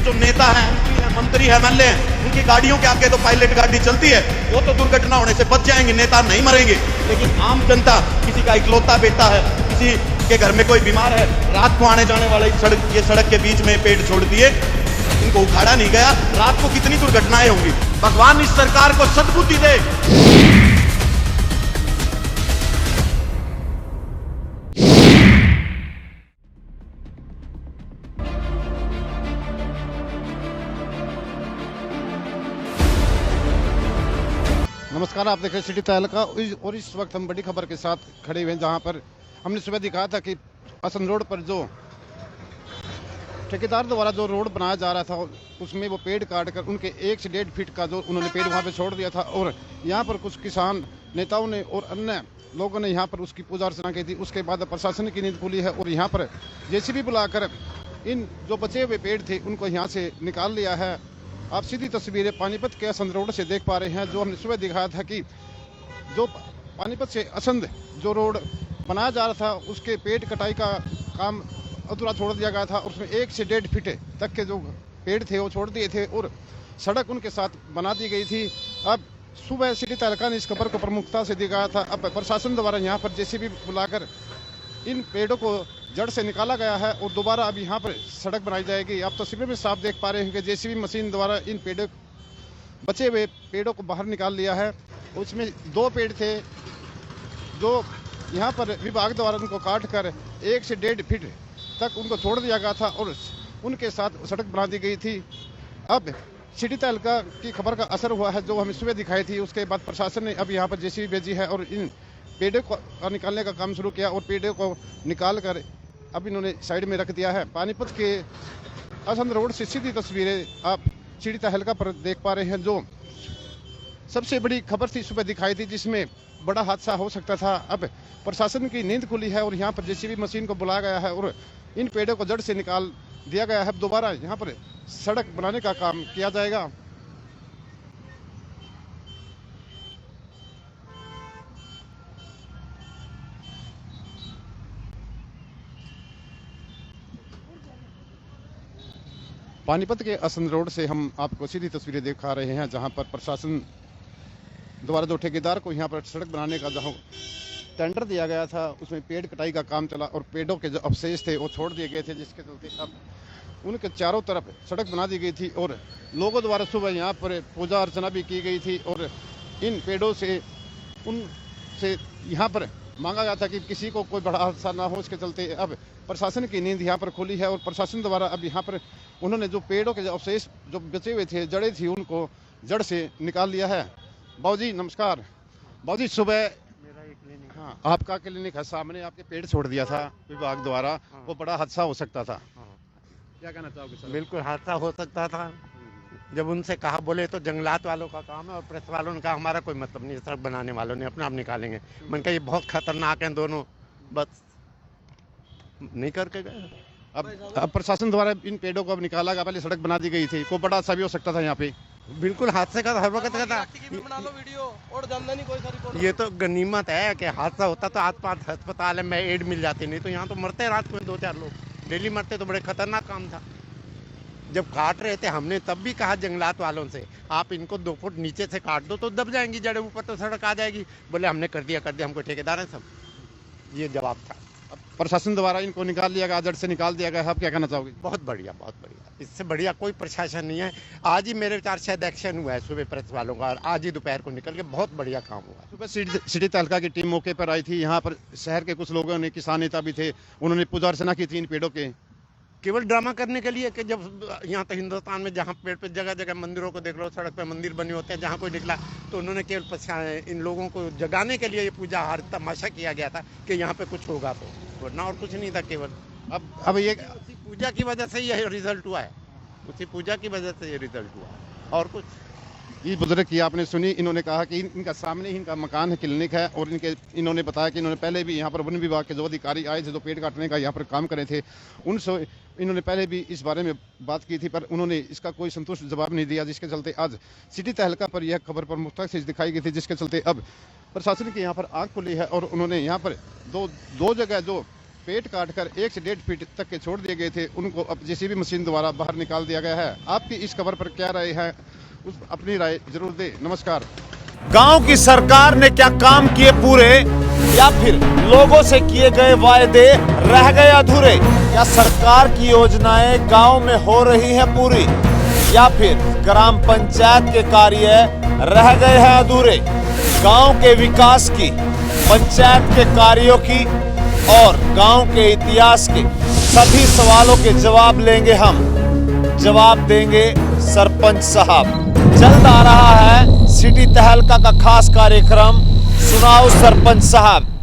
जो नेता है, एमपी है, मंत्री है, एमएलए हैं, उनकी गाड़ियों के आगे तो पायलट गाड़ी चलती है, वो तो दुर्घटना होने से बच जाएंगे, नेता नहीं मरेंगे। लेकिन आम जनता, किसी का इकलौता बेटा है, किसी के घर में कोई बीमार है, रात को आने जाने वाले ये सड़क के बीच में पेड़ छोड़ दिए, इनको उखाड़ा नहीं गया, रात को कितनी दुर्घटनाएं होंगी। भगवान इस सरकार को सद्बुद्धि दे। नमस्कार, आप देख रहे हैं सिटी तहलका। और इस वक्त हम बड़ी खबर के साथ खड़े हुए हैं, जहां पर हमने सुबह दिखाया था कि असन रोड पर जो ठेकेदार द्वारा जो रोड बनाया जा रहा था, उसमें वो पेड़ काट कर उनके 1 से 1.5 फीट का जो उन्होंने पेड़ वहां पे छोड़ दिया था। और यहां पर कुछ किसान नेताओं ने और अन्य लोगों ने यहां पर उसकी पूजा अर्चना की थी। उसके बाद प्रशासन की नींद खुली है और यहां पर जेसीबी बुलाकर इन जो बचे हुए पेड़ थे उनको यहाँ से निकाल लिया है। आप सीधी तस्वीरें पानीपत के असंध रोड से देख पा रहे हैं। जो हमने सुबह दिखाया था कि जो पानीपत से असंध जो रोड बनाया जा रहा था, उसके पेड़ कटाई का काम अधूरा छोड़ दिया गया था। उसमें 1 से 1.5 फीट तक के जो पेड़ थे वो छोड़ दिए थे और सड़क उनके साथ बना दी गई थी। अब सुबह सिटी तहलका ने इस खबर को प्रमुखता से दिखाया था। अब प्रशासन द्वारा यहाँ पर जेसीबी बुलाकर इन पेड़ों को जड़ से निकाला गया है और दोबारा अब यहाँ पर सड़क बनाई जाएगी। आप तस्वीर में साफ देख पा रहे हैं कि जेसीबी मशीन द्वारा इन पेड़ों बचे हुए पेड़ों को बाहर निकाल लिया है। उसमें 2 पेड़ थे जो यहाँ पर विभाग द्वारा उनको काट कर 1 से 1.5 फीट तक उनको छोड़ दिया गया था और उनके साथ सड़क बना दी गई थी। अब सिटी तहलका की खबर का असर हुआ है, जो हमें सुबह दिखाई थी। उसके बाद प्रशासन ने अब यहाँ पर जेसीबी भेजी है और इन पेड़ों को निकालने का काम शुरू किया और पेड़ों को निकाल कर अब इन्होंने साइड में रख दिया है। पानीपत के असंध रोड से सीधी तस्वीरें आप सिटी तहलका पर देख पा रहे हैं। जो सबसे बड़ी खबर थी सुबह दिखाई थी, जिसमें बड़ा हादसा हो सकता था। अब प्रशासन की नींद खुली है और यहाँ पर जेसीबी मशीन को बुलाया गया है और इन पेड़ों को जड़ से निकाल दिया गया है। दोबारा यहाँ पर सड़क बनाने का काम किया जाएगा। पानीपत के असंध रोड से हम आपको सीधी तस्वीरें दिखा रहे हैं, जहां पर प्रशासन द्वारा जो ठेकेदार को यहां पर सड़क बनाने का जहां टेंडर दिया गया था, उसमें पेड़ कटाई का काम चला और पेड़ों के जो अवशेष थे वो छोड़ दिए गए थे, जिसके चलते अब उनके चारों तरफ सड़क बना दी गई थी और लोगों द्वारा सुबह यहाँ पर पूजा अर्चना भी की गई थी और इन पेड़ों से उनसे यहाँ पर मांगा गया था कि किसी को कोई बड़ा हादसा ना हो। इसके चलते अब प्रशासन की नींद यहाँ पर खुली है और प्रशासन द्वारा अब यहाँ पर उन्होंने जो पेड़ों के अवशेष जो बचे हुए थे, जड़ें थी, उनको जड़ से निकाल लिया है। बाबूजी नमस्कार। बाबूजी सुबह मेरा एक क्लिनिक, हाँ, आपका क्लिनिक है, सामने आपके पेड़ छोड़ दिया था विभाग द्वारा, वो बड़ा हादसा हो सकता था, क्या कहना चाहोगे सर? बिल्कुल हादसा हो सकता था। जब उनसे कहा, बोले तो जंगलात वालों का काम है और प्रेस वालों ने कहा हमारा कोई मतलब नहीं, सड़क बनाने वालों ने अपने आप निकालेंगे। मैंने कहा ये बहुत खतरनाक है दोनों, बस नहीं करके गए। अब प्रशासन द्वारा इन पेड़ों को अब निकाला गया, पहले सड़क बना दी गई थी, को बड़ा हादसा भी हो सकता था यहाँ पे। बिल्कुल हादसे का हर वक्त का था। ये तो गनीमत है कि हादसा होता तो आस-पास अस्पताल है, मैं एड मिल जाती, नहीं तो यहाँ तो मरते रात में 2-4 लोग डेली मरते, तो बड़े खतरनाक काम था। जब काट रहे थे हमने तब भी कहा जंगलात वालों से, आप इनको 2 फुट नीचे से काट दो तो दब जाएंगी जड़ें, ऊपर तो सड़क आ जाएगी। बोले हमने कर दिया, हमको ठेकेदार है सब, ये जवाब था। अब प्रशासन द्वारा इनको निकाल लिया गया, जड़ से निकाल दिया गया, आप क्या कहना चाहोगे? बहुत बढ़िया, बहुत बढ़िया, इससे बढ़िया कोई प्रशासन नहीं है। आज ही मेरे विचार शायद एक्शन हुआ है सुबह प्रेस वालों का, और आज ही दोपहर को निकल के बहुत बढ़िया काम हुआ। सुबह सिटी तहलका की टीम मौके पर आई थी, यहाँ पर शहर के कुछ लोगों ने, किसान नेता भी थे, उन्होंने पूजा अर्चना की थी इन पेड़ों के, केवल ड्रामा करने के लिए कि जब यहाँ तो हिंदुस्तान में जहाँ पेड़ पे जगह जगह मंदिरों को देख लो, सड़क पे मंदिर बने होते हैं, जहाँ कोई निकला तो उन्होंने केवल इन लोगों को जगाने के लिए ये पूजा हार तमाशा किया गया था कि यहाँ पे कुछ होगा, तो वरना और कुछ नहीं था। केवल अब ये उसी पूजा की वजह से ये रिजल्ट हुआ है, उसी पूजा की वजह से ये रिजल्ट हुआ और कुछ। इस बुजुर्ग की आपने सुनी, इन्होंने कहा कि इनका सामने ही इनका मकान है, क्लिनिक है, और इन्होंने बताया कि इन्होंने पहले भी यहाँ पर वन विभाग के जो अधिकारी आए थे, जो पेड़ काटने का यहाँ पर काम करे थे, उनसे इन्होंने पहले भी इस बारे में बात की थी, पर उन्होंने इसका कोई संतुष्ट जवाब नहीं दिया, जिसके चलते आज सिटी तहलका पर यह खबर प्रमुखता से दिखाई गई थी, जिसके चलते अब प्रशासन की यहाँ पर आंख खुली है और उन्होंने यहाँ पर दो जगह जो पेड़ काटकर 1 से 1.5 फीट तक के छोड़ दिए गए थे, उनको अब जेसीबी मशीन द्वारा बाहर निकाल दिया गया है। आपकी इस खबर पर क्या राय है, अपनी राय जरूर दें। नमस्कार। गांव की सरकार ने क्या काम किए पूरे, या फिर लोगों से किए गए वायदे रह गए अधूरे? क्या सरकार की योजनाएं गांव में हो रही हैं पूरी, या फिर ग्राम पंचायत के कार्य रह गए हैं अधूरे? गांव के विकास की, पंचायत के कार्यों की और गांव के इतिहास के सभी सवालों के जवाब लेंगे हम, जवाब देंगे सरपंच साहब। जल्द आ रहा है सिटी तहलका का खास कार्यक्रम, सुनाओ सरपंच साहब।